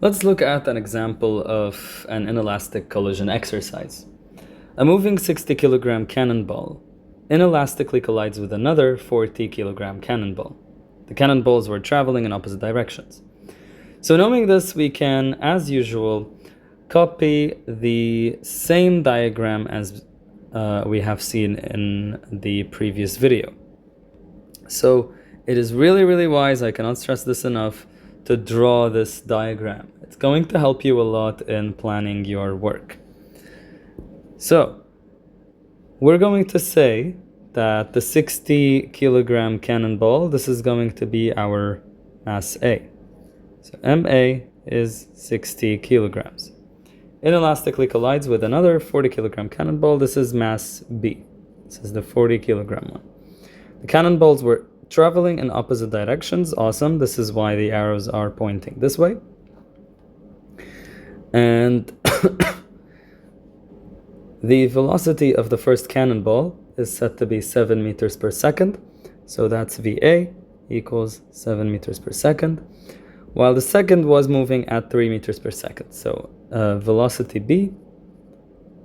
Let's look at an example of an inelastic collision exercise. A moving 60 kilogram cannonball inelastically collides with another 40 kilogram cannonball. The cannonballs were traveling in opposite directions. So knowing this, we can, as usual, copy the same diagram as we have seen in the previous video. So it is really wise, I cannot stress this enough, to draw this diagram. It's going to help you a lot in planning your work. So we're going to say that the 60 kilogram cannonball, this is going to be our mass A. So MA is 60 kilograms. Inelastically collides with another 40 kilogram cannonball. This is mass B. This is the 40 kilogram one. The cannonballs were traveling in opposite directions. Awesome. This is why the arrows are pointing this way. And the velocity of the first cannonball is set to be 7 meters per second. So that's VA equals 7 meters per second. While the second was moving at 3 meters per second. So velocity B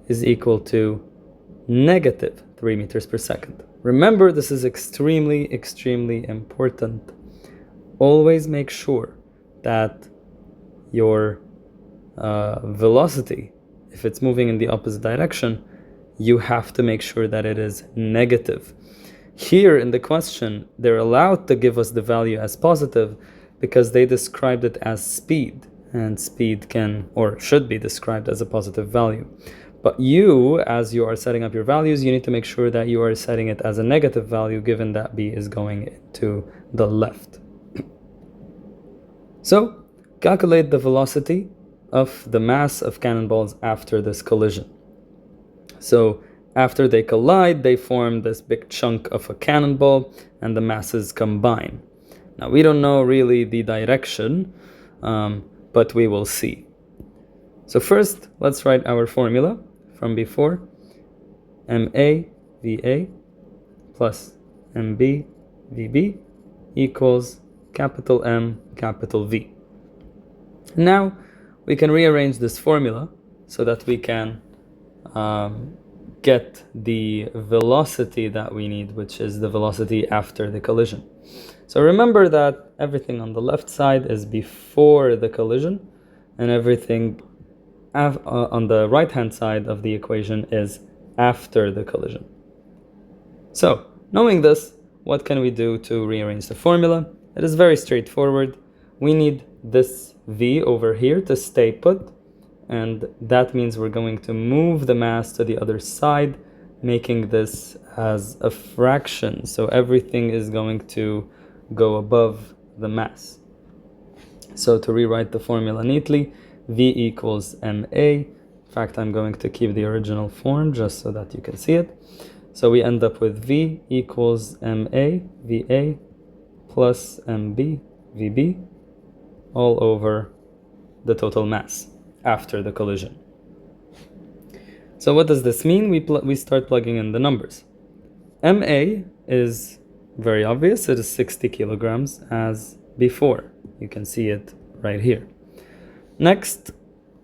is equal to negative 3 meters per second. Remember, this is extremely important. Always make sure that your velocity, if it's moving in the opposite direction, you have to make sure that it is negative. Here in the question, they're allowed to give us the value as positive because they described it as speed, and speed can or should be described as a positive value. But you, as you are setting up your values, you need to make sure that you are setting it as a negative value, given that B is going to the left. So, calculate the velocity of the mass of cannonballs after this collision. So, after they collide, they form this big chunk of a cannonball, and the masses combine. Now, we don't know really the direction, but we will see. So first, let's write our formula from before. MA VA plus MB VB equals capital M capital V. Now we can rearrange this formula so that we can get the velocity that we need, which is the velocity after the collision. So remember that everything on the left side is before the collision, and everything on the right-hand side of the equation is after the collision. So, knowing this, what can we do to rearrange the formula? It is very straightforward. We need this V over here to stay put, and that means we're going to move the mass to the other side, making this as a fraction. So everything is going to go above the mass. So to rewrite the formula neatly, V equals MA. In fact, I'm going to keep the original form just so that you can see it. So we end up with V equals MA VA plus MB VB all over the total mass after the collision. So what does this mean? We start plugging in the numbers. MA is very obvious. It is 60 kilograms as before. You can see it right here. Next,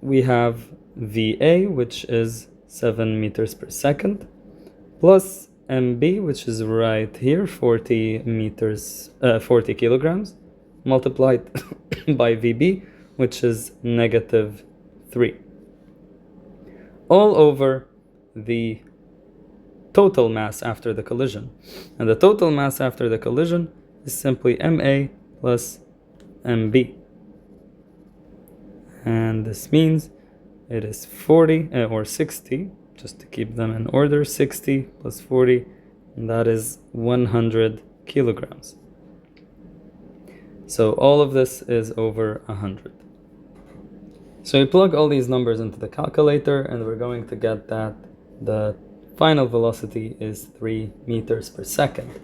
we have VA, which is 7 meters per second, plus MB, which is right here, 40 kilograms, multiplied by VB, which is negative 3. All over the total mass after the collision. And the total mass after the collision is simply MA plus MB. And this means it is 40 or 60, just to keep them in order, 60 plus 40, and that is 100 kilograms. So all of this is over 100. So we plug all these numbers into the calculator, and we're going to get that the final velocity is 3 meters per second.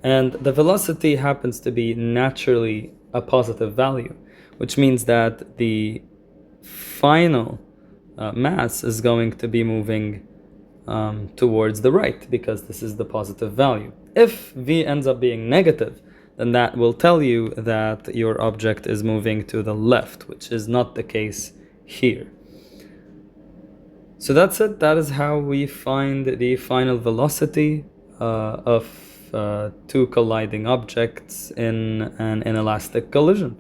And the velocity happens to be naturally a positive value, which means that the final mass is going to be moving towards the right, because this is the positive value. If V ends up being negative, then that will tell you that your object is moving to the left, which is not the case here. So that's it. That is how we find the final velocity of two colliding objects in an inelastic collision.